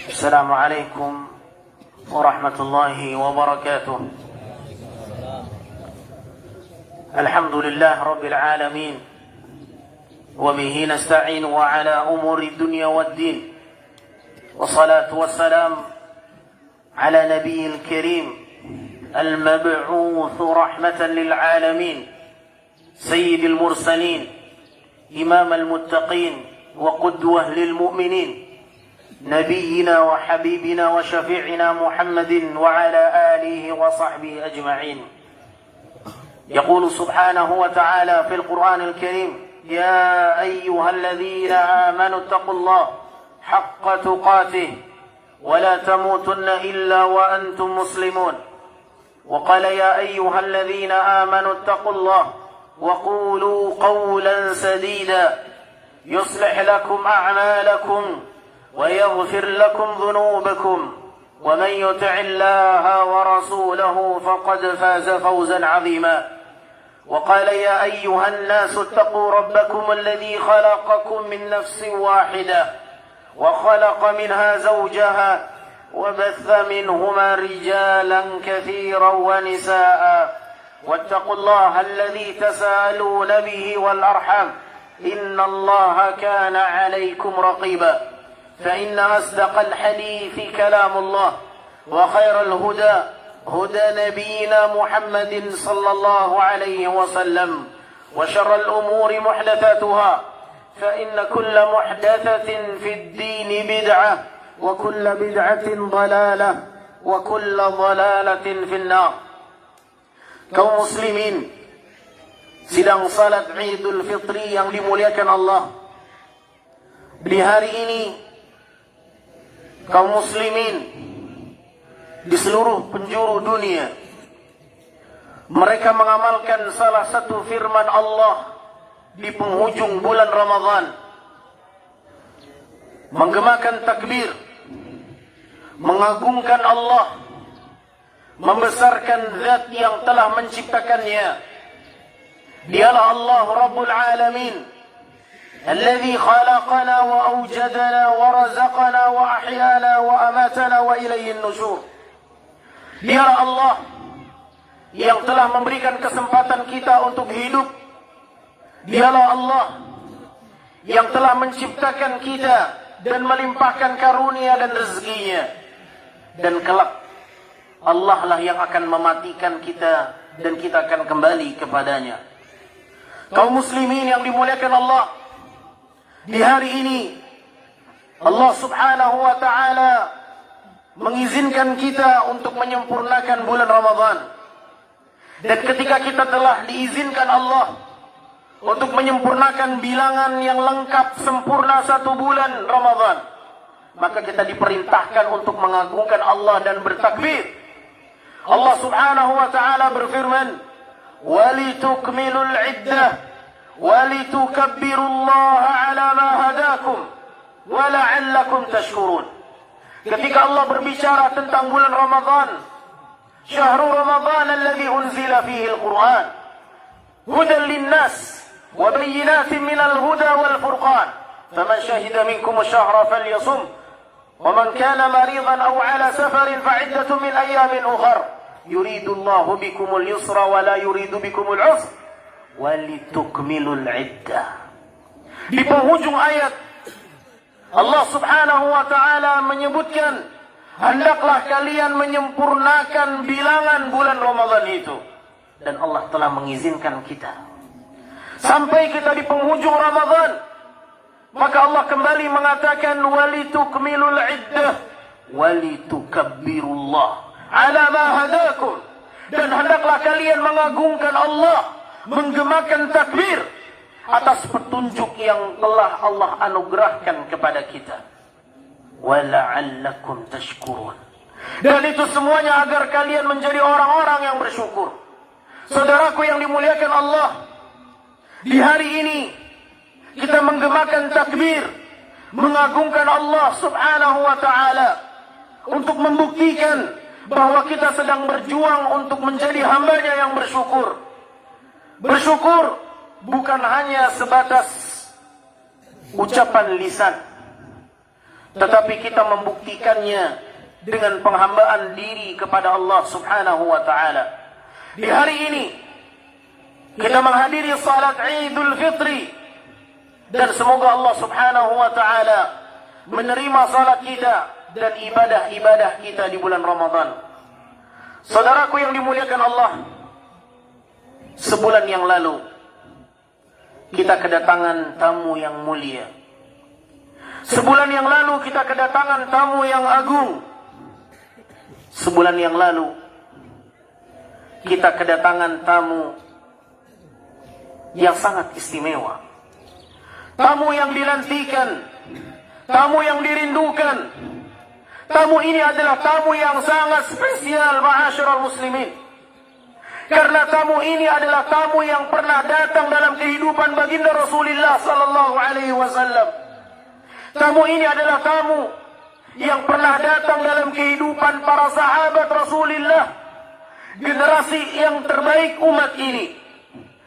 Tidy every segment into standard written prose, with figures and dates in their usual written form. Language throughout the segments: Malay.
السلام عليكم ورحمة الله وبركاته. الحمد لله رب العالمين، وبه نستعين على أمور الدنيا والدين، والصلاة والسلام على نبي الكريم المبعوث رحمة للعالمين، سيد المرسلين، إمام المتقين، وقدوة للمؤمنين، نبينا وحبيبنا وشفيعنا محمد وعلى آله وصحبه أجمعين. يقول سبحانه وتعالى في القرآن الكريم: يا أيها الذين آمنوا اتقوا الله حق تقاته ولا تموتن إلا وأنتم مسلمون. وقال: يا أيها الذين آمنوا اتقوا الله وقولوا قولا سديدا يصلح لكم أعمالكم ويغفر لكم ذنوبكم، ومن يطع الله ورسوله فقد فاز فوزا عظيما. وقال: يا أيها الناس اتقوا ربكم الذي خلقكم من نفس واحدة وخلق منها زوجها وبث منهما رجالا كثيرا ونساء، واتقوا الله الذي تساءلون به والأرحام إن الله كان عليكم رقيبا. فإن أصدق الحديث كلام الله، وخير الهدى هدى نبينا محمد صلى الله عليه وسلم، وشر الأمور محدثاتها، فإن كل محدثة في الدين بدعة، وكل بدعة ضلالة، وكل ضلالة في النار. Kaum muslimin, sidang salat Idul Fitri yang dimuliakan Allah, di hari ini kaum muslimin di seluruh penjuru dunia mereka mengamalkan salah satu firman Allah di penghujung bulan Ramadan, menggemakan takbir, mengagungkan Allah, membesarkan zat yang telah menciptakannya. Dialah Allah Rabbul Alamin, الذي خلقنا وأوجدنا ورزقنا وأحيانا وأماتنا وإليه النشور. Dialah Allah yang telah memberikan kesempatan kita untuk hidup. Dialah Allah yang telah menciptakan kita dan melimpahkan karunia dan rezekinya. Dan kelak Allah lah yang akan mematikan kita dan kita akan kembali kepadanya. Kaum muslimin yang dimuliakan Allah, di hari ini Allah subhanahu wa ta'ala mengizinkan kita untuk menyempurnakan bulan Ramadan. Dan ketika kita telah diizinkan Allah untuk menyempurnakan bilangan yang lengkap sempurna satu bulan Ramadan, maka kita diperintahkan untuk mengagungkan Allah dan bertakbir. Allah subhanahu wa ta'ala berfirman: walitukmilul iddah walitukabbirullaha ala ma hadakum wala'allakum tashkurun. Ketika Allah berbicara tentang bulan Ramadan, syahrul Ramadan alladhi unzila fihi al-Quran hudan linnas wa bayyinatin minal huda wal furqan faman shahida minkum ash-shahra falyasum wa man kana maridan aw ala safarin fa'iddatun min ayamin ukhra yuridu Allahu bikumul yusra wa la yuridu bikumul usra walitukmilul iddah. Di penghujung ayat Allah subhanahu wa ta'ala menyebutkan, hendaklah kalian menyempurnakan bilangan bulan Ramadan itu. Dan Allah telah mengizinkan kita sampai kita di penghujung Ramadan, maka Allah kembali mengatakan walitukmilul iddah walitukabbirullah ala ma hadakum. Dan hendaklah kalian mengagungkan Allah, menggemakan takbir atas petunjuk yang telah Allah anugerahkan kepada kita. Wala'allakum tashkurun. Dan itu semuanya agar kalian menjadi orang-orang yang bersyukur. Saudaraku yang dimuliakan Allah, di hari ini kita menggemakan takbir, mengagungkan Allah subhanahu wa ta'ala untuk membuktikan bahwa kita sedang berjuang untuk menjadi hambanya yang bersyukur. Bersyukur bukan hanya sebatas ucapan lisan, tetapi kita membuktikannya dengan penghambaan diri kepada Allah Subhanahu wa ta'ala. Di hari ini kita menghadiri salat Idul Fitri, dan semoga Allah Subhanahu wa ta'ala menerima salat kita dan ibadah-ibadah kita di bulan Ramadan. Saudaraku yang dimuliakan Allah, sebulan yang lalu kita kedatangan tamu yang mulia. Sebulan yang lalu kita kedatangan tamu yang agung. Sebulan yang lalu kita kedatangan tamu yang sangat istimewa. Tamu yang dinantikan, tamu yang dirindukan. Tamu ini adalah tamu yang sangat spesial, ma'asyiral muslimin. Karena tamu ini adalah tamu yang pernah datang dalam kehidupan baginda Rasulullah sallallahu alaihi wasallam. Tamu ini adalah tamu yang pernah datang dalam kehidupan para sahabat Rasulullah, generasi yang terbaik umat ini.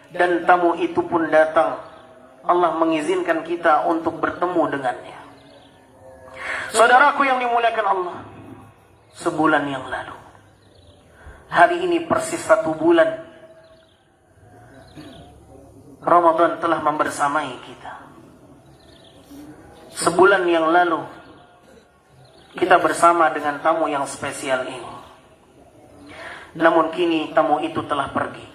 Dan tamu itu pun datang, Allah mengizinkan kita untuk bertemu dengannya. Saudaraku yang dimuliakan Allah, sebulan yang lalu, hari ini persis 1 bulan, Ramadan telah membersamai kita. Sebulan yang lalu kita bersama dengan tamu yang spesial ini. Namun kini tamu itu telah pergi.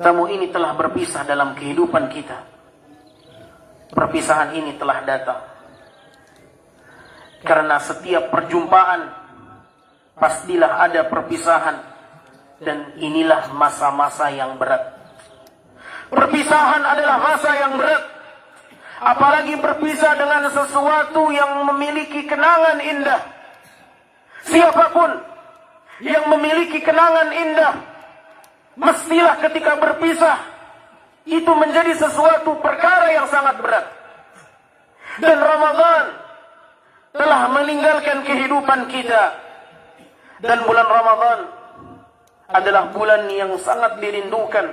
Tamu ini telah berpisah dalam kehidupan kita. Perpisahan ini telah datang karena setiap perjumpaan pastilah ada perpisahan, dan inilah masa-masa yang berat. Perpisahan adalah masa yang berat, apalagi berpisah dengan sesuatu yang memiliki kenangan indah. Siapapun yang memiliki kenangan indah, mestilah ketika berpisah itu menjadi sesuatu perkara yang sangat berat. Dan Ramadan telah meninggalkan kehidupan kita, dan bulan Ramadan adalah bulan yang sangat dirindukan,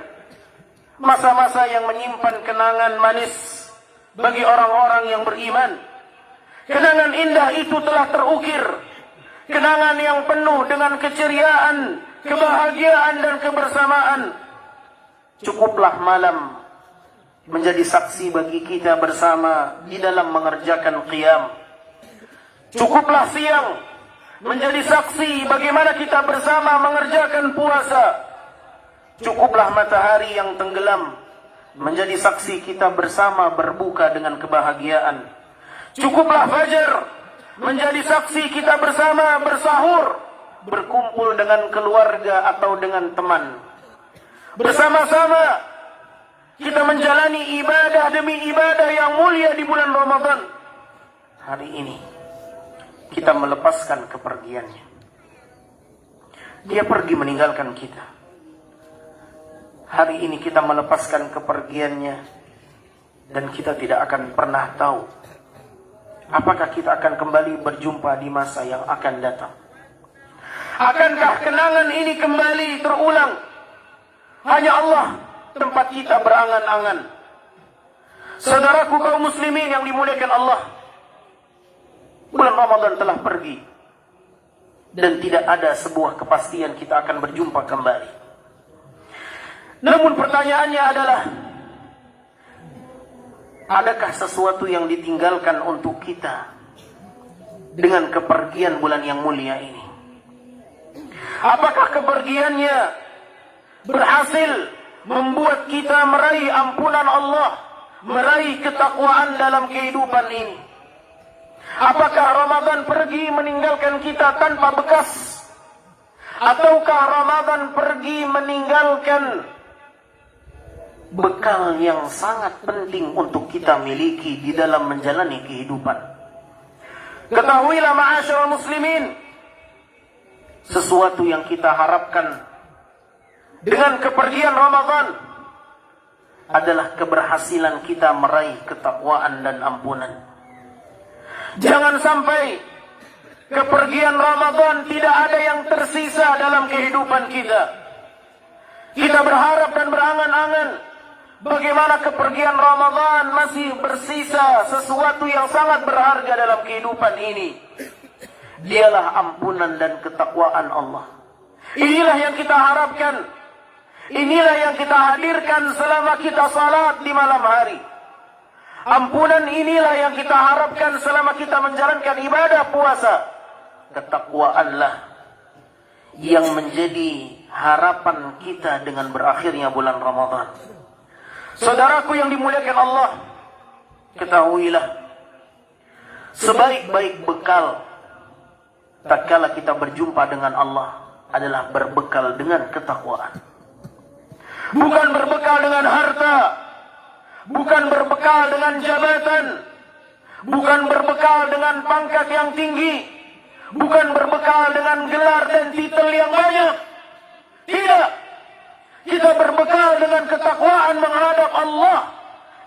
masa-masa yang menyimpan kenangan manis bagi orang-orang yang beriman. Kenangan indah itu telah terukir, kenangan yang penuh dengan keceriaan, kebahagiaan dan kebersamaan. Cukuplah malam menjadi saksi bagi kita bersama di dalam mengerjakan qiyam. Cukuplah siang menjadi saksi bagaimana kita bersama mengerjakan puasa. Cukuplah matahari yang tenggelam menjadi saksi kita bersama berbuka dengan kebahagiaan. Cukuplah fajar menjadi saksi kita bersama bersahur, berkumpul dengan keluarga atau dengan teman. Bersama-sama kita menjalani ibadah demi ibadah yang mulia di bulan Ramadan. Hari ini kita melepaskan kepergiannya. Dia pergi meninggalkan kita. Hari ini kita melepaskan kepergiannya, dan kita tidak akan pernah tahu apakah kita akan kembali berjumpa di masa yang akan datang. Akankah kenangan ini kembali terulang? Hanya Allah tempat kita berangan-angan. Saudaraku kaum muslimin yang dimuliakan Allah, bulan Ramadan telah pergi, dan tidak ada sebuah kepastian kita akan berjumpa kembali. Namun pertanyaannya adalah, adakah sesuatu yang ditinggalkan untuk kita dengan kepergian bulan yang mulia ini? Apakah kepergiannya berhasil membuat kita meraih ampunan Allah, meraih ketakwaan dalam kehidupan ini? Apakah Ramadan pergi meninggalkan kita tanpa bekas? Ataukah Ramadan pergi meninggalkan bekal yang sangat penting untuk kita miliki di dalam menjalani kehidupan? Ketahuilah ma'asyiral muslimin, sesuatu yang kita harapkan dengan kepergian Ramadan adalah keberhasilan kita meraih ketakwaan dan ampunan. Jangan sampai kepergian Ramadan tidak ada yang tersisa dalam kehidupan kita. Kita berharap dan berangan-angan bagaimana kepergian Ramadan masih bersisa sesuatu yang sangat berharga dalam kehidupan ini. Dialah ampunan dan ketakwaan Allah. Inilah yang kita harapkan. Inilah yang kita hadirkan selama kita salat di malam hari. Ampunan inilah yang kita harapkan selama kita menjalankan ibadah puasa. Ketakwaanlah yang menjadi harapan kita dengan berakhirnya bulan Ramadan. Saudaraku yang dimuliakan Allah, ketahuilah, sebaik-baik bekal tatkala kita berjumpa dengan Allah adalah berbekal dengan ketakwaan. Bukan berbekal dengan harta, bukan berbekal dengan jabatan, bukan berbekal dengan pangkat yang tinggi, bukan berbekal dengan gelar dan titel yang banyak. Tidak. Kita berbekal dengan ketakwaan menghadap Allah.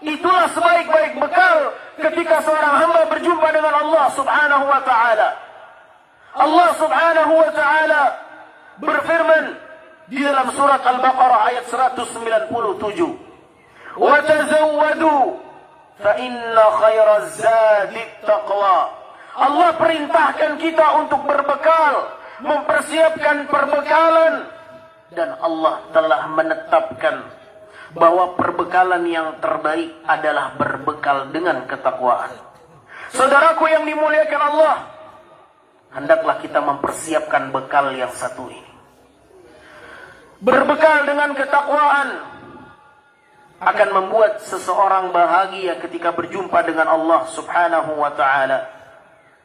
Itulah sebaik-baik bekal ketika seorang hamba berjumpa dengan Allah Subhanahu wa ta'ala. Allah Subhanahu wa ta'ala berfirman di dalam surat Al-Baqarah ayat 197. Wa tazawwadu fa inna khairaz zadi taqwa. Allah perintahkan kita untuk berbekal, mempersiapkan perbekalan, dan Allah telah menetapkan bahwa perbekalan yang terbaik adalah berbekal dengan ketakwaan. Saudaraku yang dimuliakan Allah, hendaklah kita mempersiapkan bekal yang satu ini. Berbekal dengan ketakwaan akan membuat seseorang bahagia ketika berjumpa dengan Allah Subhanahu wa ta'ala.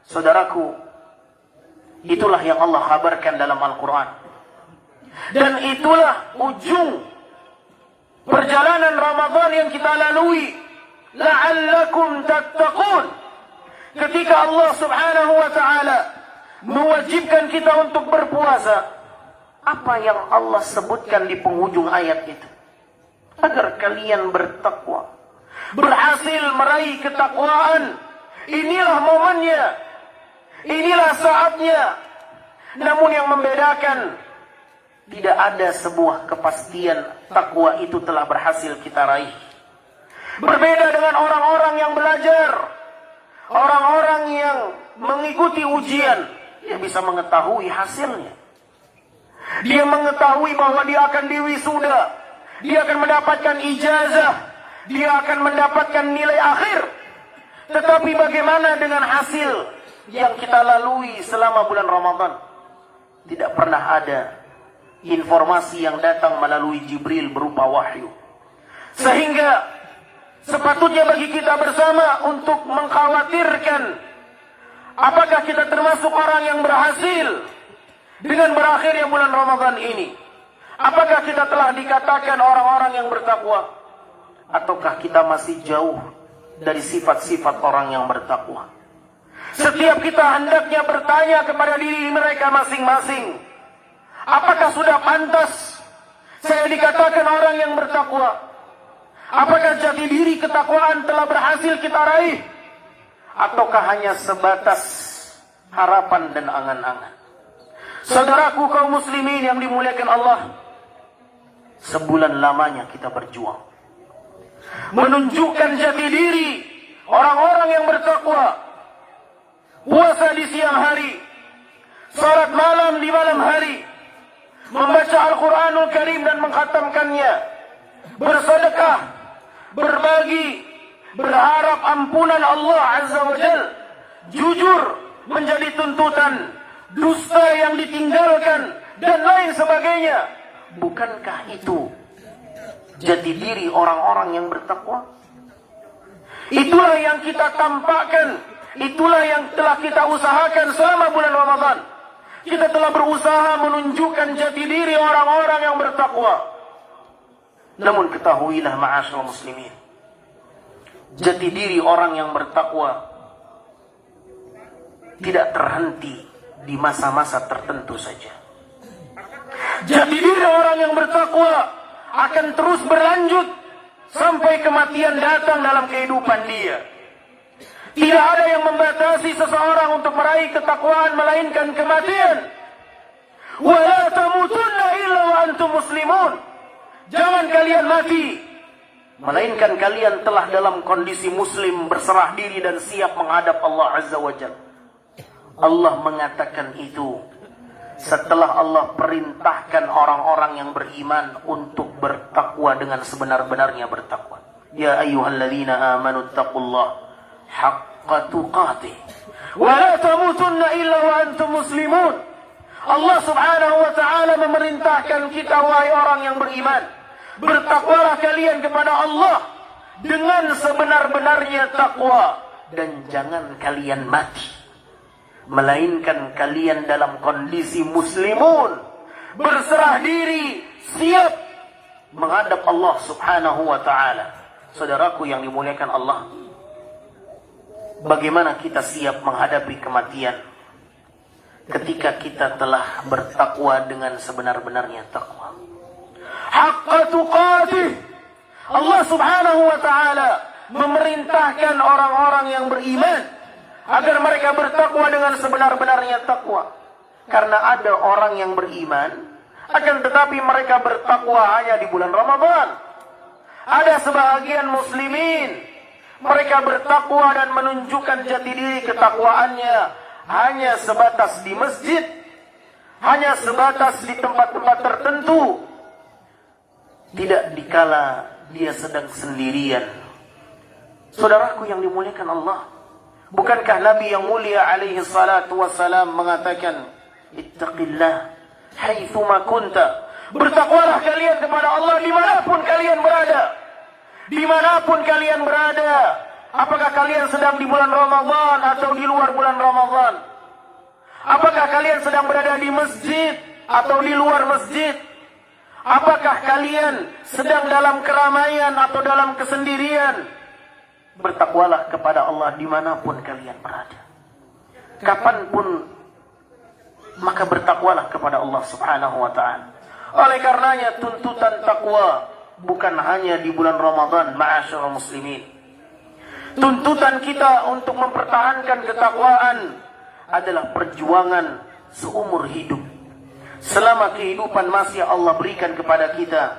Saudaraku, itulah yang Allah kabarkan dalam Al-Quran. Dan itulah ujung perjalanan Ramadan yang kita lalui. La'allakum tattaqun. Ketika Allah Subhanahu wa ta'ala mewajibkan kita untuk berpuasa, apa yang Allah sebutkan di penghujung ayat itu? Agar kalian bertakwa, berhasil meraih ketakwaan. Inilah momennya, inilah saatnya. Namun yang membedakan, tidak ada sebuah kepastian takwa itu telah berhasil kita raih. Berbeda dengan orang-orang yang belajar, orang-orang yang mengikuti ujian, dia bisa mengetahui hasilnya. Dia mengetahui bahwa dia akan diwisuda, dia akan mendapatkan ijazah, dia akan mendapatkan nilai akhir. Tetapi bagaimana dengan hasil yang kita lalui selama bulan Ramadan? Tidak pernah ada informasi yang datang melalui Jibril berupa wahyu. Sehingga sepatutnya bagi kita bersama untuk mengkhawatirkan, apakah kita termasuk orang yang berhasil dengan berakhirnya bulan Ramadan ini? Apakah kita telah dikatakan orang-orang yang bertakwa? Ataukah kita masih jauh dari sifat-sifat orang yang bertakwa? Setiap kita hendaknya bertanya kepada diri mereka masing-masing, apakah sudah pantas saya dikatakan orang yang bertakwa? Apakah jati diri ketakwaan telah berhasil kita raih? Ataukah hanya sebatas harapan dan angan-angan? Saudaraku kaum muslimin yang dimuliakan Allah, sebulan lamanya kita berjuang menunjukkan jati diri orang-orang yang bertakwa. Puasa di siang hari, salat malam di malam hari, membaca Al-Quranul Karim dan mengkhatamkannya, bersedekah, berbagi, berharap ampunan Allah Azza wa Jal, jujur menjadi tuntutan, dusta yang ditinggalkan, dan lain sebagainya. Bukankah itu jati diri orang-orang yang bertakwa? Itulah yang kita tampakkan, itulah yang telah kita usahakan selama bulan Ramadan. Kita telah berusaha menunjukkan jati diri orang-orang yang bertakwa. Namun ketahuilah ma'asyiral muslimin, jati diri orang yang bertakwa tidak terhenti di masa-masa tertentu saja. Jati diri orang yang bertakwa akan terus berlanjut sampai kematian datang dalam kehidupan dia. Tidak ada yang membatasi seseorang untuk meraih ketakwaan melainkan kematian. Wala tamutunna illa wa antum muslimun. Jangan kalian mati melainkan kalian telah dalam kondisi muslim, berserah diri dan siap menghadap Allah Azza wa Jalla. Allah mengatakan itu setelah Allah perintahkan orang-orang yang beriman untuk bertakwa dengan sebenar-benarnya bertakwa. Ya ayyuhalladzina amanu taqullaha haqqa tuqatih wa la tamutunna illa wa antum muslimun. Allah Subhanahu wa taala memerintahkan kita, wahai orang yang beriman, bertakwalah kalian kepada Allah dengan sebenar-benarnya takwa dan jangan kalian mati melainkan kalian dalam kondisi muslimun, berserah diri, siap menghadap Allah Subhanahu wa taala. Saudaraku yang dimuliakan Allah, bagaimana kita siap menghadapi kematian ketika kita telah bertakwa dengan sebenar-benarnya takwa? Haqqa tuqatih. Allah Subhanahu wa taala memerintahkan orang-orang yang beriman agar mereka bertakwa dengan sebenar-benarnya takwa. Karena ada orang yang beriman akan tetapi mereka bertakwa hanya di bulan Ramadan. Ada sebahagian muslimin, mereka bertakwa dan menunjukkan jati diri ketakwaannya hanya sebatas di masjid, hanya sebatas di tempat-tempat tertentu, tidak dikala dia sedang sendirian. Saudaraku yang dimuliakan Allah, bukankah Nabi yang mulia alaihi salatu wassalam mengatakan, ittaqillah haitsuma kunta. Bertakwalah kalian kepada Allah dimanapun kalian berada. Dimanapun kalian berada. Apakah kalian sedang di bulan Ramadan atau di luar bulan Ramadan? Apakah kalian sedang berada di masjid atau di luar masjid? Apakah kalian sedang dalam keramaian atau dalam kesendirian? Bertakwalah kepada Allah dimanapun kalian berada. Kapanpun, maka bertakwalah kepada Allah Subhanahu wa ta'ala. Oleh karenanya tuntutan takwa bukan hanya di bulan Ramadan, ma'asyiral muslimin. Tuntutan kita untuk mempertahankan ketakwaan adalah perjuangan seumur hidup. Selama kehidupan masih Allah berikan kepada kita,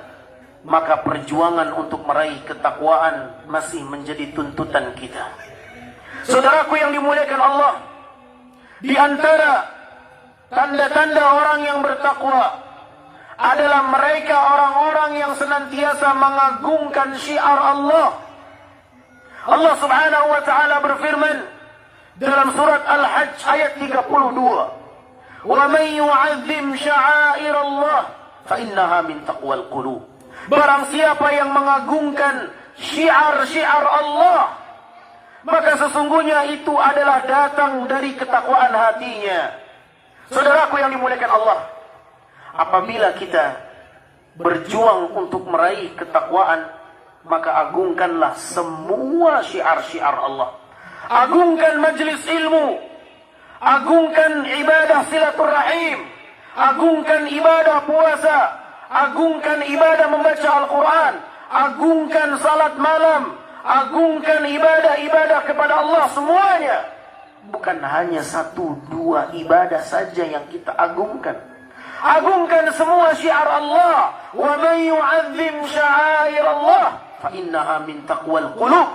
maka perjuangan untuk meraih ketakwaan masih menjadi tuntutan kita. Saudaraku yang dimuliakan Allah, di antara tanda-tanda orang yang bertakwa adalah mereka orang-orang yang senantiasa mengagungkan syiar Allah. Allah Subhanahu wa ta'ala berfirman dalam surat Al-Hajj ayat 32, وَمَنْ يُعَذِّمْ شَعَائِرَ اللَّهِ فَإِنَّهَا مِنْ تَقْوَى الْقُلُوبِ. Barang siapa yang mengagungkan syiar-syiar Allah, maka sesungguhnya itu adalah datang dari ketakwaan hatinya. Saudaraku yang dimuliakan Allah, apabila kita berjuang untuk meraih ketakwaan, maka agungkanlah semua syiar-syiar Allah. Agungkan majlis ilmu, agungkan ibadah silaturahim, agungkan ibadah puasa, agungkan ibadah membaca Al-Quran, agungkan salat malam, agungkan ibadah-ibadah kepada Allah semuanya. Bukan hanya satu dua ibadah saja yang kita agungkan. Agungkan semua syiar Allah. Wa man yu'azzim sya'air Allah fa innaha min taqwal qulub.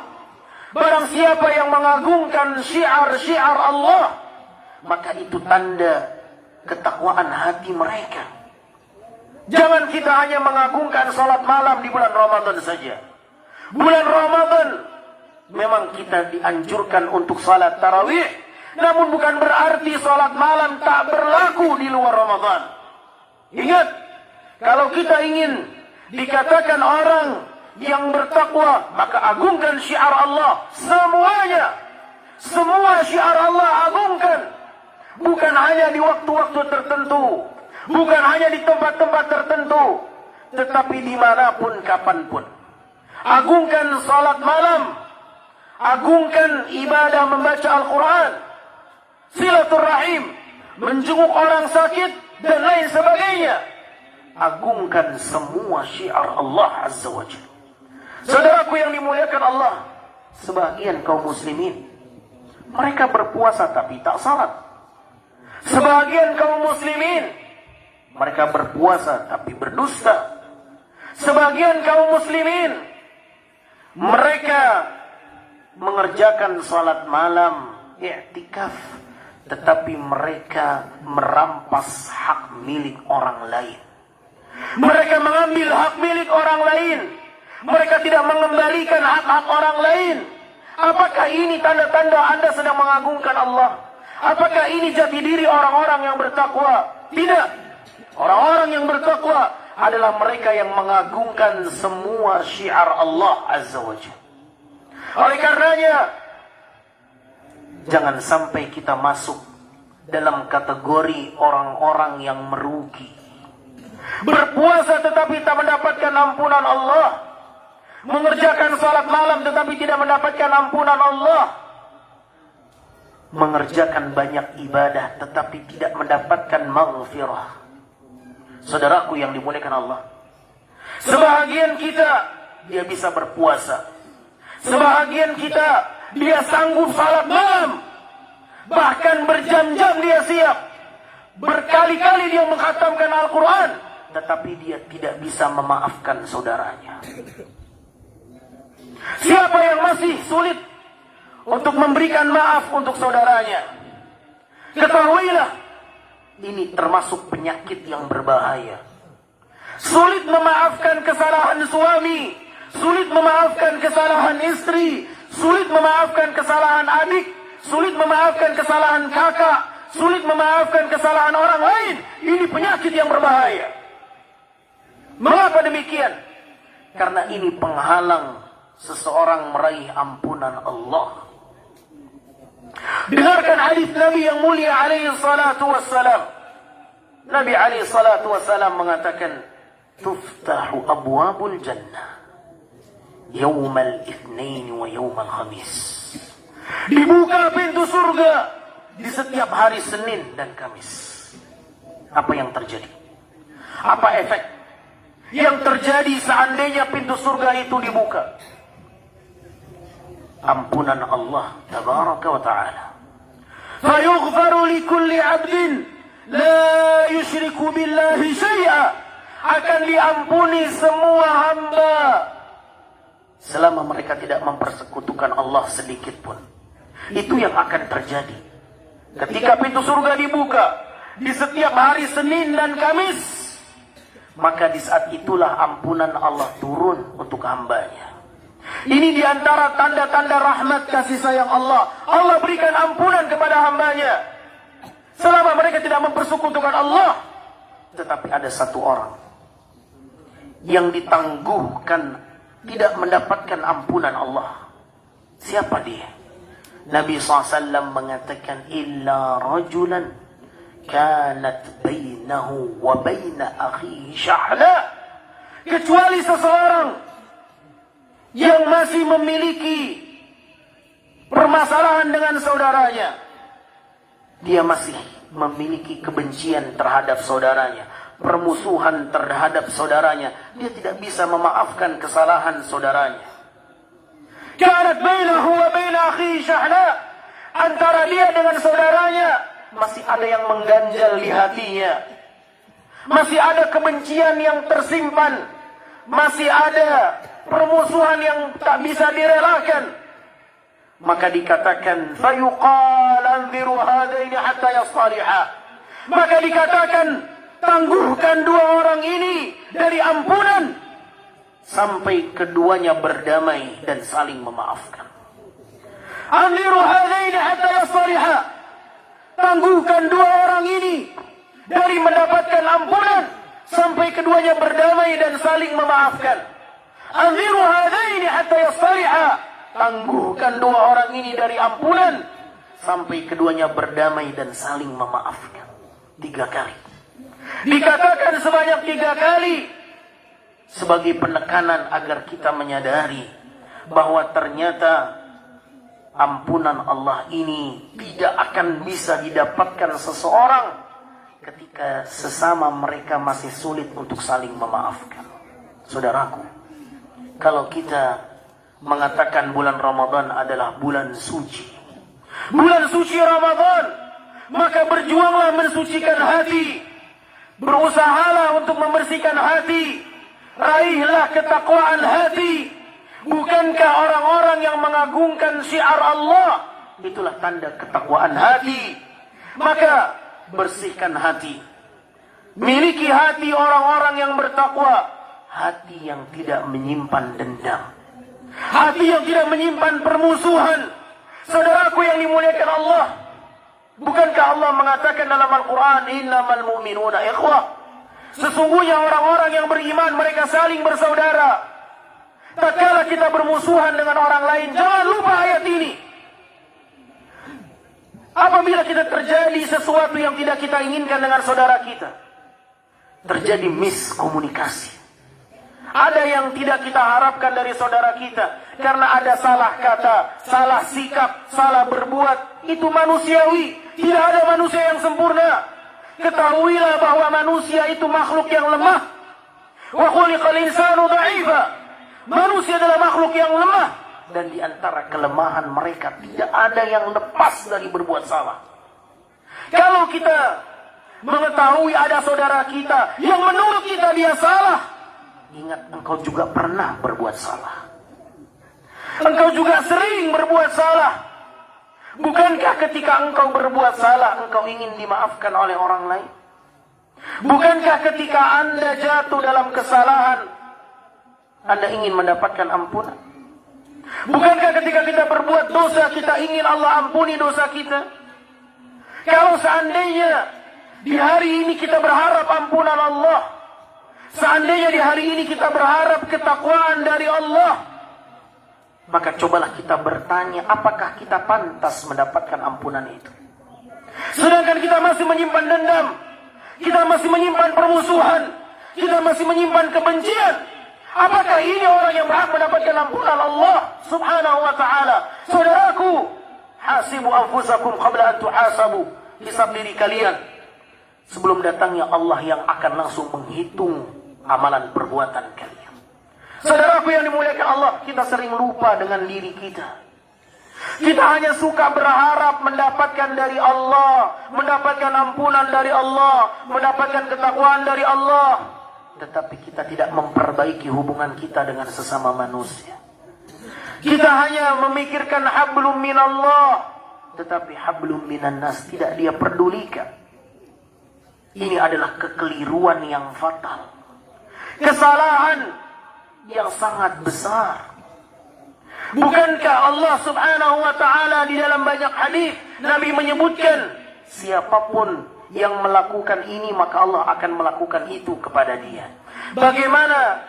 Barang siapa yang mengagungkan syiar-syiar Allah, maka itu tanda ketakwaan hati mereka. Jangan kita hanya mengagungkan salat malam di bulan Ramadan saja. Bulan Ramadan memang kita dianjurkan untuk salat tarawih, namun bukan berarti salat malam tak berlaku di luar Ramadan. Ingat, kalau kita ingin dikatakan orang yang bertakwa, maka agungkan syiar Allah semuanya. Semua syiar Allah agungkan. Bukan hanya di waktu-waktu tertentu, bukan hanya di tempat-tempat tertentu, tetapi dimanapun, kapanpun. Agungkan salat malam, agungkan ibadah membaca Al-Quran, silaturahim, menjenguk orang sakit, dan lain sebagainya. Agungkan semua syiar Allah Azza wa Jalla. Saudaraku yang dimuliakan Allah, sebagian kaum muslimin mereka berpuasa tapi tak salat. Sebagian kaum muslimin, mereka berpuasa tapi berdusta. Sebagian kaum muslimin, mereka mengerjakan salat malam, i'tikaf, tetapi mereka merampas hak milik orang lain. Mereka mengambil hak milik orang lain. Mereka tidak mengembalikan hak-hak orang lain. Apakah ini tanda-tanda Anda sedang mengagungkan Allah? Apakah ini jati diri orang-orang yang bertakwa? Tidak. Orang-orang yang bertakwa adalah mereka yang mengagungkan semua syiar Allah Azza wa Jalla. Oleh karenanya, jangan sampai kita masuk dalam kategori orang-orang yang merugi. Berpuasa tetapi tak mendapatkan ampunan Allah. Mengerjakan salat malam tetapi tidak mendapatkan ampunan Allah. Mengerjakan banyak ibadah tetapi tidak mendapatkan maghfirah. Saudaraku yang dimuliakan Allah, sebahagian kita dia bisa berpuasa, sebahagian kita dia sanggup salat malam, bahkan berjam-jam dia siap, berkali-kali dia mengkhatamkan Al-Quran, tetapi dia tidak bisa memaafkan saudaranya. Siapa yang masih sulit untuk memberikan maaf untuk saudaranya? Ketahuilah, ini termasuk penyakit yang berbahaya. Sulit memaafkan kesalahan suami, sulit memaafkan kesalahan istri, sulit memaafkan kesalahan adik, sulit memaafkan kesalahan kakak, sulit memaafkan kesalahan orang lain. Ini penyakit yang berbahaya. Mengapa demikian? Karena ini penghalang seseorang meraih ampunan Allah. Dengarkan hadis Nabi yang mulia alaihi salatu wassalam. Nabi alaihi salatu wassalam mengatakan, tuftahu abwabul jannah yawmal itsnain wa yawmal khamis. Dibuka pintu surga di setiap hari Senin dan Kamis. Apa yang terjadi? Apa efek yang terjadi seandainya pintu surga itu dibuka? Ampunan Allah tabaraka wa ta'ala. Fayughfaru likulli 'abdin la yushriku billahi syai'a. Akan diampuni semua hamba selama mereka tidak mempersekutukan Allah sedikit pun. Itu yang akan terjadi ketika pintu surga dibuka di setiap hari Senin dan Kamis. Maka di saat itulah ampunan Allah turun untuk hambanya. Ini diantara tanda-tanda rahmat kasih sayang Allah. Allah berikan ampunan kepada hambanya selama mereka tidak mempersekutukan Allah. Tetapi ada satu orang yang ditangguhkan tidak mendapatkan ampunan Allah. Siapa dia? Nabi SAW mengatakan, illa rajulan kanat bainahu wa baina akhihi syahla. Kecuali seseorang yang masih memiliki permasalahan dengan saudaranya. Dia masih memiliki kebencian terhadap saudaranya, permusuhan terhadap saudaranya. Dia tidak bisa memaafkan kesalahan saudaranya. Kanat bainahu wa baina akhihi syahla. Antara dia dengan saudaranya masih ada yang mengganjal di hatinya. Masih ada kebencian yang tersimpan. Masih ada permusuhan yang tak bisa direlakan. Maka dikatakan, fayuqal anziru hadaini hatta yasaliha. Maka dikatakan, tangguhkan dua orang ini dari ampunan sampai keduanya berdamai dan saling memaafkan. Anziru hadaini hatta yasaliha. Tangguhkan dua orang ini dari mendapatkan ampunan sampai keduanya berdamai dan saling memaafkan. Anziru hadaini hatta yasaliha. Tangguhkan dua orang ini dari ampunan sampai keduanya berdamai dan saling memaafkan. 3 kali. Dikatakan sebanyak 3 kali sebagai penekanan agar kita menyadari bahwa ternyata ampunan Allah ini tidak akan bisa didapatkan seseorang ketika sesama mereka masih sulit untuk saling memaafkan. Saudaraku, kalau kita mengatakan bulan Ramadan adalah bulan suci, bulan suci Ramadan, maka berjuanglah mensucikan hati. Berusahalah untuk membersihkan hati. Raihlah ketakwaan hati. Bukankah orang-orang yang mengagungkan syiar Allah, itulah tanda ketakwaan hati. Maka bersihkan hati. Miliki hati orang-orang yang bertakwa. Hati yang tidak menyimpan dendam. Hati yang tidak menyimpan permusuhan. Saudaraku yang dimuliakan Allah, bukankah Allah mengatakan dalam Al-Quran, innamal mu'minuna ikhwah. Sesungguhnya orang-orang yang beriman, mereka saling bersaudara. Tak kala kita bermusuhan dengan orang lain, jangan lupa ayat ini. Apabila kita terjadi sesuatu yang tidak kita inginkan dengan saudara kita, terjadi miskomunikasi. Ada yang tidak kita harapkan dari saudara kita, karena ada salah kata, salah sikap, salah berbuat. Itu manusiawi. Tidak ada manusia yang sempurna. Ketahuilah bahwa manusia itu makhluk yang lemah. Wa khuliqal insanu dha'ifa. Manusia adalah makhluk yang lemah. Dan di antara kelemahan mereka tidak ada yang lepas dari berbuat salah. Kalau kita mengetahui ada saudara kita yang menurut kita dia salah, ingat engkau juga pernah berbuat salah. Engkau juga sering berbuat salah. Bukankah ketika engkau berbuat salah, engkau ingin dimaafkan oleh orang lain? Bukankah ketika Anda jatuh dalam kesalahan, Anda ingin mendapatkan ampunan? Bukankah ketika kita berbuat dosa, kita ingin Allah ampuni dosa kita? Kalau seandainya di hari ini kita berharap ampunan Allah, seandainya di hari ini kita berharap ketakwaan dari Allah, maka cobalah kita bertanya, apakah kita pantas mendapatkan ampunan itu? Sedangkan kita masih menyimpan dendam, kita masih menyimpan permusuhan, kita masih menyimpan kebencian. Apakah ini orang yang berhak mendapatkan ampunan Allah subhanahu wa ta'ala? Saudaraku, hasibu anfusakum qabla an tuhasabu. Hisab diri kalian sebelum datangnya Allah yang akan langsung menghitung amalan perbuatan kalian. Saudaraku yang dimuliakan Allah, kita sering lupa dengan diri kita. Kita hanya suka berharap mendapatkan dari Allah, mendapatkan ampunan dari Allah, mendapatkan ketakwaan dari Allah. Tetapi kita tidak memperbaiki hubungan kita dengan sesama manusia. Kita hanya memikirkan hablum minallah, tetapi hablum minan nas tidak dia pedulikan. Ini adalah kekeliruan yang fatal, kesalahan yang sangat besar. Bukankah Allah subhanahu wa ta'ala di dalam banyak hadis Nabi menyebutkan, siapapun yang melakukan ini maka Allah akan melakukan itu kepada dia. Bagaimana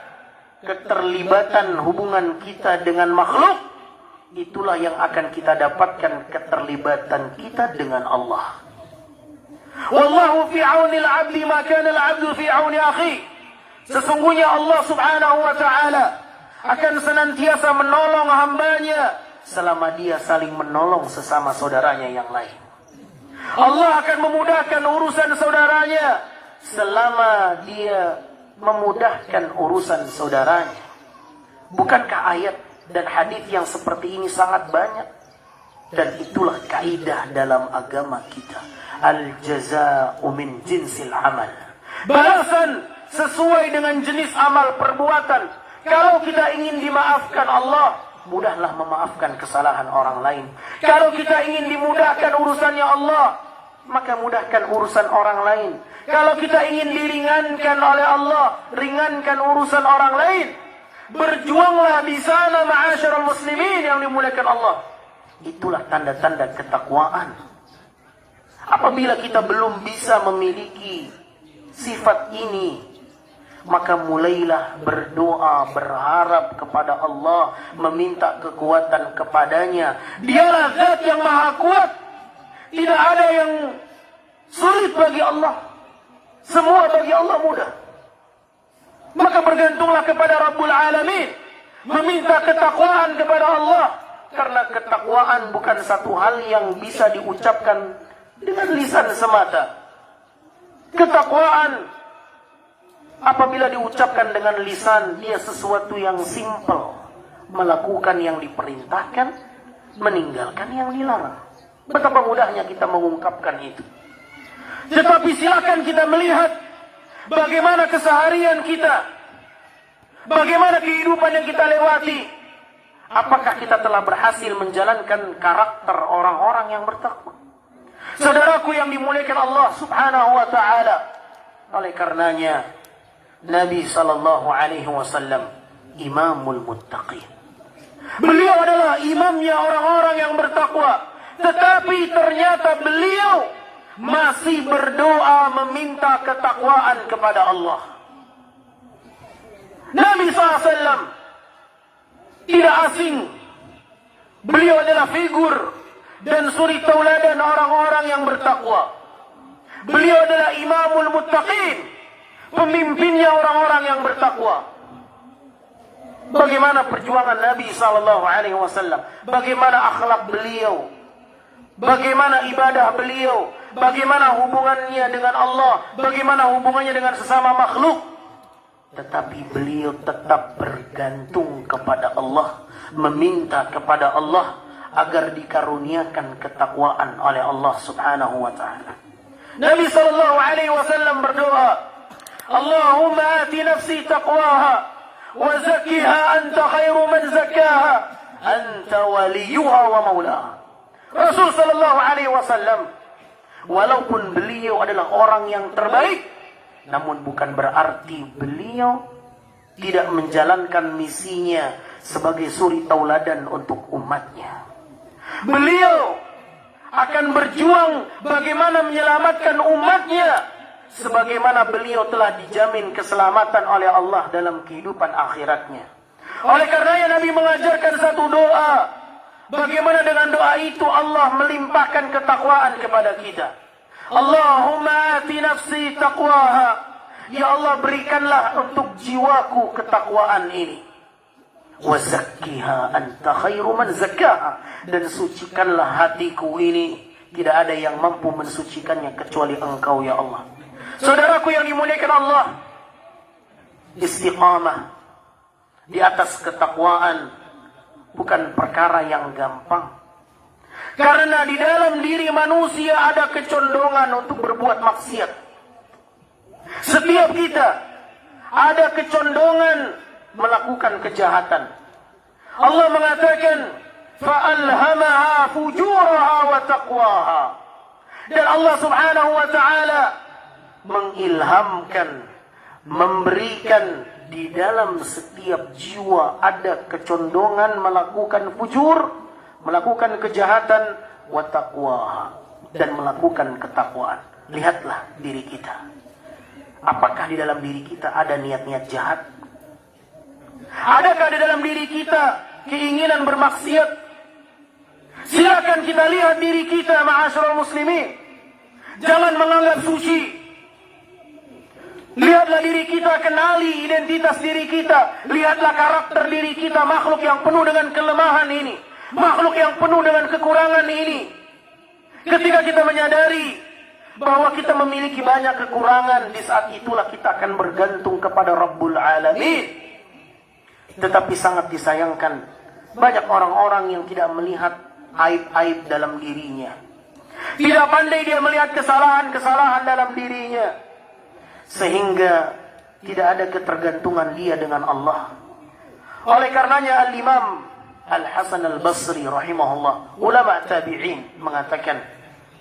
keterlibatan hubungan kita dengan makhluk, itulah yang akan kita dapatkan keterlibatan kita dengan Allah. Wallahu fi auni al-'abdi ma kana al-'abdu fi auni akhi. Sesungguhnya Allah subhanahu wa ta'ala akan senantiasa menolong hambanya selama dia saling menolong sesama saudaranya yang lain. Allah akan memudahkan urusan saudaranya selama dia memudahkan urusan saudaranya. Bukankah ayat dan hadis yang seperti ini sangat banyak? Dan itulah kaidah dalam agama kita. Al-jaza'u min jinsil amal. Balasan sesuai dengan jenis amal perbuatan. Kalau kita ingin dimaafkan Allah, mudahlah memaafkan kesalahan orang lain. Kalau kita ingin dimudahkan urusannya Allah, maka mudahkan urusan orang lain. Kalau kita ingin diringankan oleh Allah, ringankan urusan orang lain. Berjuanglah di sana ma'asyiral muslimin yang dimuliakan Allah. Itulah tanda-tanda ketakwaan. Apabila kita belum bisa memiliki sifat ini, maka mulailah berdoa, berharap kepada Allah, meminta kekuatan kepadanya. Dialah zat yang maha kuat. Tidak ada yang sulit bagi Allah. Semua bagi Allah mudah. Maka bergantunglah kepada Rabbul Alamin, meminta ketakwaan kepada Allah. Karena ketakwaan bukan satu hal yang bisa diucapkan dengan lisan semata. Ketakwaan apabila diucapkan dengan lisan, dia sesuatu yang simple. Melakukan yang diperintahkan, meninggalkan yang dilarang. Betapa mudahnya kita mengungkapkan itu. Tetapi silakan kita melihat bagaimana keseharian kita, bagaimana kehidupan yang kita lewati. Apakah kita telah berhasil menjalankan karakter orang-orang yang bertakwa? Saudaraku yang dimuliakan Allah Subhanahu wa taala. Oleh karenanya Nabi sallallahu alaihi wasallam imamul muttaqin. Beliau adalah imamnya orang-orang yang bertakwa, tetapi ternyata beliau masih berdoa meminta ketakwaan kepada Allah. Nabi SAW tidak asing. Beliau adalah figur dan suri tauladan orang-orang yang bertakwa. Beliau adalah imamul muttaqin, pemimpinnya orang-orang yang bertakwa. Bagaimana perjuangan Nabi SAW? Bagaimana akhlak beliau? Bagaimana ibadah beliau? Bagaimana hubungannya dengan Allah? Bagaimana hubungannya dengan sesama makhluk? Tetapi beliau tetap bergantung kepada Allah, meminta kepada Allah agar dikaruniakan ketakwaan oleh Allah Subhanahu wa taala. Nabi sallallahu alaihi wasallam berdoa, Allahumma ati nafsi taqwaha wa zakkiha anta khairu man zakkaha anta waliyuha wa maulaha. Rasul sallallahu alaihi wasallam, walaupun beliau adalah orang yang terbaik, namun bukan berarti beliau tidak menjalankan misinya sebagai suri tauladan untuk umatnya. Beliau akan berjuang bagaimana menyelamatkan umatnya, sebagaimana beliau telah dijamin keselamatan oleh Allah dalam kehidupan akhiratnya. Oleh karenanya Nabi mengajarkan satu doa. Bagaimana dengan doa itu Allah melimpahkan ketakwaan kepada kita. Allahumma ati nafsi taqwaha. Ya Allah, berikanlah untuk jiwaku ketakwaan ini. Wa zakkiha anta khairu man zakkaha. Dan sucikanlah hatiku ini. Tidak ada yang mampu mensucikannya kecuali Engkau ya Allah. Saudaraku yang dimuliakan Allah, istiqamah di atas ketakwaan bukan perkara yang gampang. Karena di dalam diri manusia ada kecondongan untuk berbuat maksiat. Setiap kita ada kecondongan melakukan kejahatan. Allah mengatakan, فَأَلْهَمَهَا فُجُورَهَا وَتَقْوَاهَا. Dan Allah Subhanahu wa taala mengilhamkan, memberikan di dalam setiap jiwa ada kecondongan melakukan fujur, melakukan kejahatan, wa taqwaha, dan melakukan ketakwaan. Lihatlah diri kita. Apakah di dalam diri kita ada niat-niat jahat? Adakah di dalam diri kita keinginan bermaksiat? Silakan kita lihat diri kita, ma'asyiral muslimin. Jangan menganggap suci. Lihatlah diri kita, kenali identitas diri kita. Lihatlah karakter diri kita, makhluk yang penuh dengan kelemahan ini, makhluk yang penuh dengan kekurangan ini. Ketika kita menyadari bahwa kita memiliki banyak kekurangan, di saat itulah kita akan bergantung kepada Rabbul Alamin. Tetapi sangat disayangkan, banyak orang-orang yang tidak melihat aib-aib dalam dirinya. Tidak pandai dia melihat kesalahan-kesalahan dalam dirinya, sehingga tidak ada ketergantungan dia dengan Allah. Oleh karenanya Al-Imam Al-Hasan Al-Basri rahimahullah, ulama tabi'in, mengatakan,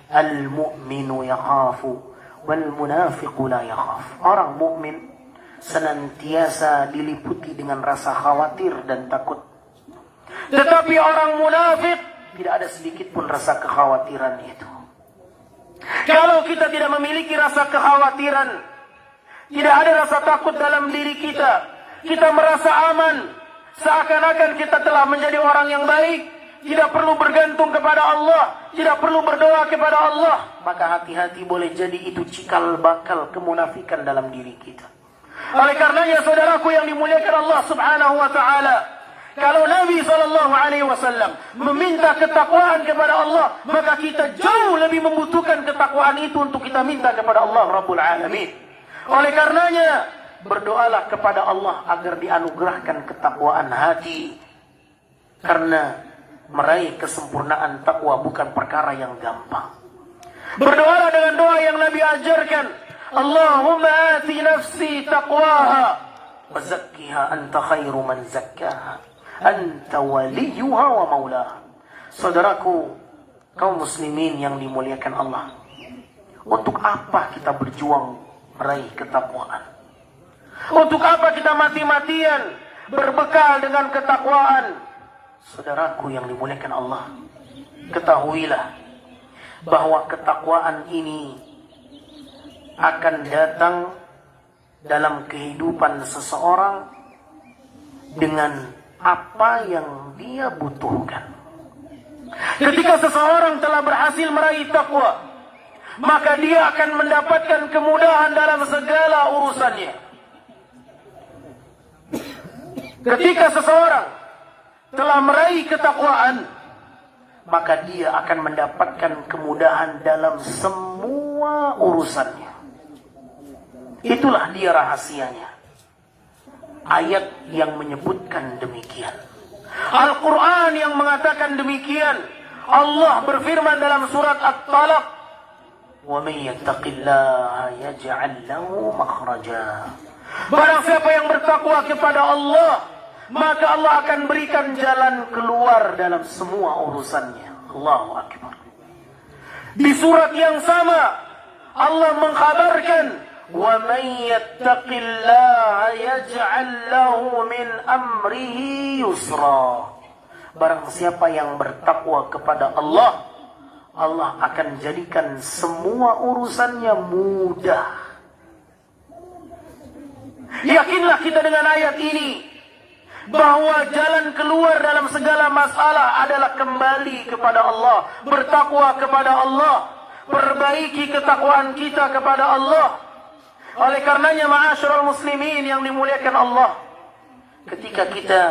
Al-mu'minu yakhafu wal munafiqu la yakhaf. Orang mukmin senantiasa diliputi dengan rasa khawatir dan takut. Tetapi orang munafik tidak ada sedikit pun rasa kekhawatiran itu. Kalau kita tidak memiliki rasa kekhawatiran, tidak ada rasa takut dalam diri kita, kita merasa aman, seakan-akan kita telah menjadi orang yang baik, tidak perlu bergantung kepada Allah, tidak perlu berdoa kepada Allah, maka hati-hati, boleh jadi itu cikal bakal kemunafikan dalam diri kita. Oleh karenanya saudaraku yang dimuliakan Allah Subhanahu wa taala, kalau Nabi SAW meminta ketakwaan kepada Allah, maka kita jauh lebih membutuhkan ketakwaan itu untuk kita minta kepada Allah Rabbul Alamin. Oleh karenanya, berdoalah kepada Allah agar dianugerahkan ketakwaan hati. Karena meraih kesempurnaan takwa bukan perkara yang gampang. Berdoa dengan doa yang Nabi ajarkan. Allahumma ati nafsi taqwaha wa zakkiha anta khairu man zakkaha anta waliyuha wa maulaha. Saudaraku, kaum muslimin yang dimuliakan Allah, untuk apa kita berjuang meraih ketakwaan? Untuk apa kita mati-matian berbekal dengan ketakwaan? Saudaraku yang dimuliakan Allah, ketahuilah bahwa ketakwaan ini akan datang dalam kehidupan seseorang dengan apa yang dia butuhkan. Ketika seseorang telah berhasil meraih takwa, maka dia akan mendapatkan kemudahan dalam segala urusannya. Ketika seseorang telah meraih ketakwaan, maka dia akan mendapatkan kemudahan dalam semua urusannya. Itulah dia rahasianya. Ayat yang menyebutkan demikian. Al-Quran yang mengatakan demikian. Allah berfirman dalam surat At-Talaq, وَمَنْ يَتَّقِ اللَّهَ يَجْعَلْ لَهُ مَخْرَجًا. Barang siapa yang bertakwa kepada Allah, maka Allah akan berikan jalan keluar dalam semua urusannya. Allahu Akbar. Di surat yang sama, Allah mengkhabarkan, وَمَنْ يَتَّقِ اللَّهَ يَجْعَلْ لَهُ مِنْ أَمْرِهِ يُسْرًا. Barang siapa yang bertakwa kepada Allah, Allah akan jadikan semua urusannya mudah. Yakinlah kita dengan ayat ini, bahwa jalan keluar dalam segala masalah adalah kembali kepada Allah, bertakwa kepada Allah, perbaiki ketakwaan kita kepada Allah. Oleh karenanya, ma'asyiral muslimin yang dimuliakan Allah, ketika kita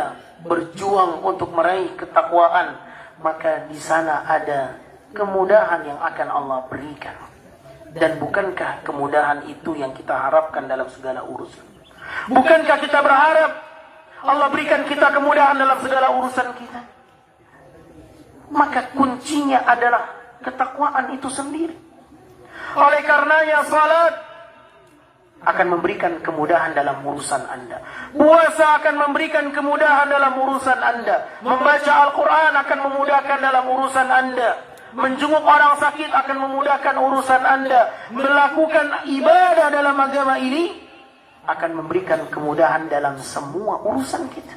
berjuang untuk meraih ketakwaan, maka di sana ada kemudahan yang akan Allah berikan. Dan bukankah kemudahan itu yang kita harapkan dalam segala urusan? Bukankah kita berharap Allah berikan kita kemudahan dalam segala urusan kita? Maka kuncinya adalah ketakwaan itu sendiri. Oleh karenanya, salat akan memberikan kemudahan dalam urusan Anda. Puasa akan memberikan kemudahan dalam urusan Anda. Membaca Al-Quran akan memudahkan dalam urusan Anda. Menjenguk orang sakit akan memudahkan urusan Anda. Melakukan ibadah dalam agama ini akan memberikan kemudahan dalam semua urusan kita.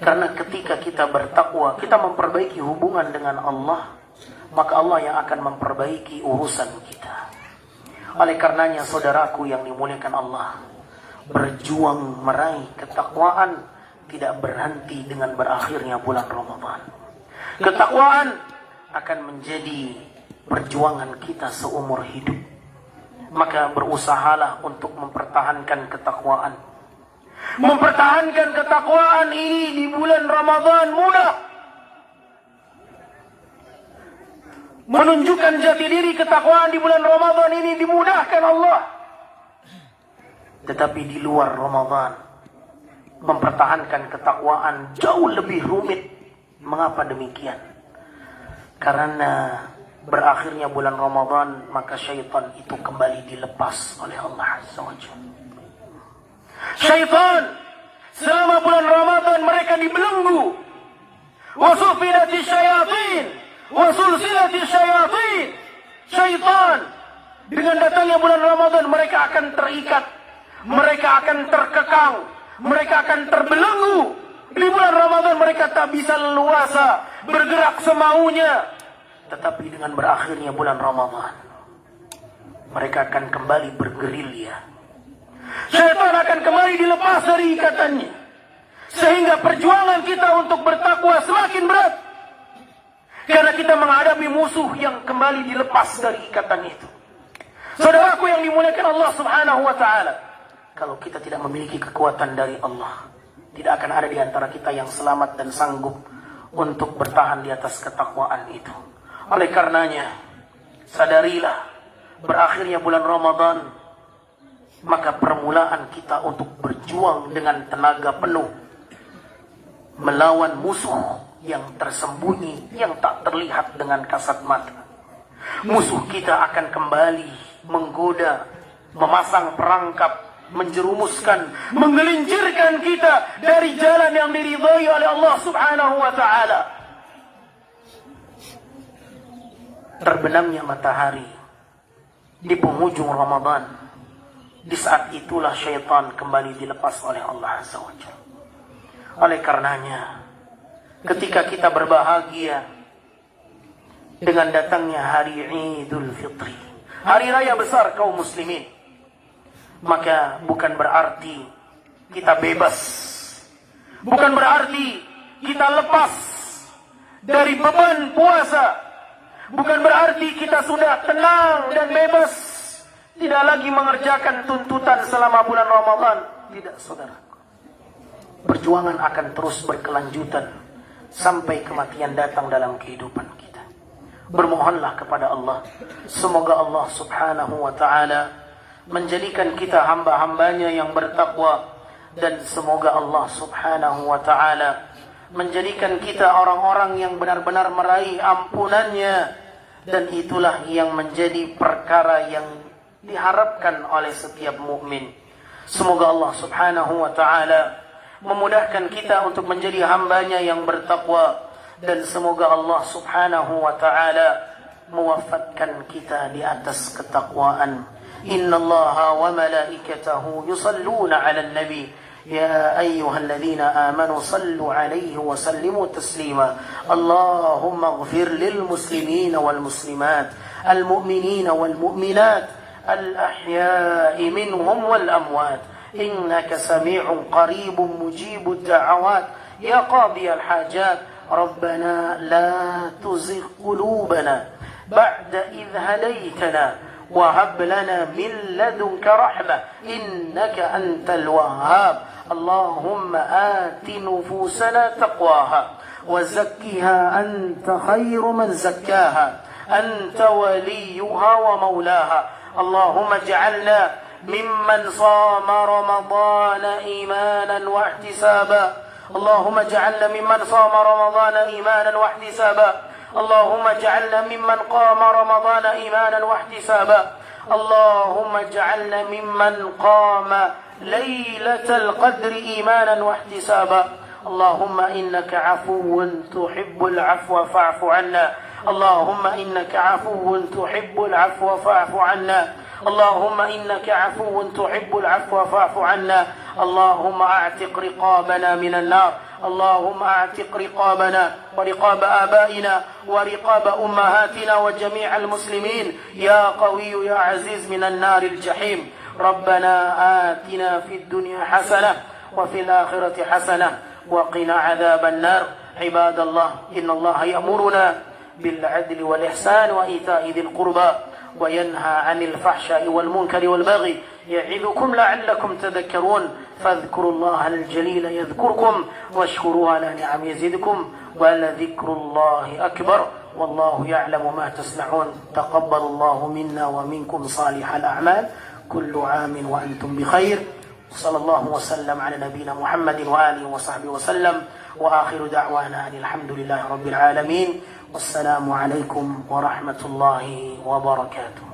Karena ketika kita bertakwa, kita memperbaiki hubungan dengan Allah, maka Allah yang akan memperbaiki urusan kita. Oleh karenanya, saudaraku yang dimuliakan Allah, berjuang meraih ketakwaan tidak berhenti dengan berakhirnya bulan Ramadan. Ketakwaan akan menjadi perjuangan kita seumur hidup. Maka berusahalah untuk mempertahankan ketakwaan. Mempertahankan ketakwaan ini di bulan Ramadan mudah. Menunjukkan jati diri ketakwaan di bulan Ramadan ini dimudahkan Allah. Tetapi di luar Ramadan, mempertahankan ketakwaan jauh lebih rumit. Mengapa demikian? Karena berakhirnya bulan Ramadan, maka syaitan itu kembali dilepas oleh Allah Azza wa Jalla. Syaitan selama bulan Ramadan mereka dibelenggu. Wasufidati syayatin, wasulsilati syayatin. Syaitan dengan datangnya bulan Ramadan mereka akan terikat, mereka akan terkekang, mereka akan terbelenggu. Di bulan Ramadan mereka tak bisa leluasa bergerak semaunya. Tetapi dengan berakhirnya bulan Ramadan, mereka akan kembali bergerilya. Syaitan akan kembali dilepas dari ikatannya. Sehingga perjuangan kita untuk bertakwa semakin berat. Karena kita menghadapi musuh yang kembali dilepas dari ikatan itu. Saudaraku yang dimuliakan Allah Subhanahu wa ta'ala, kalau kita tidak memiliki kekuatan dari Allah, tidak akan ada di antara kita yang selamat dan sanggup untuk bertahan di atas ketakwaan itu. Oleh karenanya, sadarilah berakhirnya bulan Ramadan, maka permulaan kita untuk berjuang dengan tenaga penuh melawan musuh yang tersembunyi, yang tak terlihat dengan kasat mata. Musuh kita akan kembali menggoda, memasang perangkap, menjerumuskan, menggelincirkan kita dari jalan yang diridhai oleh Allah Subhanahu wa ta'ala. Terbenamnya matahari di penghujung Ramadan, di saat itulah syaitan kembali dilepas oleh Allah Azza wa Jalla. Oleh karenanya, ketika kita berbahagia dengan datangnya hari Idul Fitri, hari raya besar kaum muslimin, maka bukan berarti kita bebas, bukan berarti kita lepas dari beban puasa, bukan berarti kita sudah tenang dan bebas, tidak lagi mengerjakan tuntutan selama bulan Ramadan. Tidak, saudara. Perjuangan akan terus berkelanjutan sampai kematian datang dalam kehidupan kita. Bermohonlah kepada Allah, semoga Allah Subhanahu wa ta'ala menjadikan kita hamba-hambanya yang bertakwa, dan semoga Allah Subhanahu wa ta'ala menjadikan kita orang-orang yang benar-benar meraih ampunannya, dan itulah yang menjadi perkara yang diharapkan oleh setiap mukmin. Semoga Allah Subhanahu wa ta'ala memudahkan kita untuk menjadi hambanya yang bertakwa, dan semoga Allah Subhanahu wa ta'ala mewafatkan kita di atas ketakwaan. إن الله وملائكته يصلون على النبي يا أيها الذين آمنوا صلوا عليه وسلموا تسليما اللهم اغفر للمسلمين والمسلمات المؤمنين والمؤمنات الأحياء منهم والأموات إنك سميع قريب مجيب الدعوات يا قاضي الحاجات ربنا لا تزغ قلوبنا بعد إذ هديتنا وهب لنا من لدنك رحمة إنك أنت الوهاب اللهم آت نفوسنا تقواها وزكها أنت خير من زكاها أنت وليها ومولاها اللهم اجعلنا ممن صام رمضان إيمانا واحتسابا اللهم اجعلنا ممن صام رمضان إيمانا واحتسابا اللهم اجعلنا ممن قام رمضان إيمانا واحتسابا اللهم اجعلنا ممن قام ليلة القدر إيمانا واحتسابا اللهم إنك عفو تحب العفو فاعف عنا اللهم إنك عفو تحب العفو فاعف عنا اللهم إنك عفو تحب العفو فاعف عنا اللهم أعتق رقابنا من النار اللهم أعتق رقابنا ورقاب آبائنا ورقاب أمهاتنا وجميع المسلمين يا قوي يا عزيز من النار الجحيم ربنا آتنا في الدنيا حسنة وفي الآخرة حسنة وقنا عذاب النار عباد الله إن الله يأمرنا بالعدل والإحسان وإيتاء ذي القربى وينهى عن الفحشاء والمنكر والبغي يعظكم لعلكم تذكرون فاذكروا الله الجليل يذكركم واشكروه على نعم يزدكم ولذكر الله أكبر والله يعلم ما تصنعون تقبل الله منا ومنكم صالح الأعمال كل عام وأنتم بخير صلى الله وسلم على نبينا محمد وآله وصحبه وسلم وآخر دعوانا أن الحمد لله رب العالمين والسلام عليكم ورحمة الله وبركاته.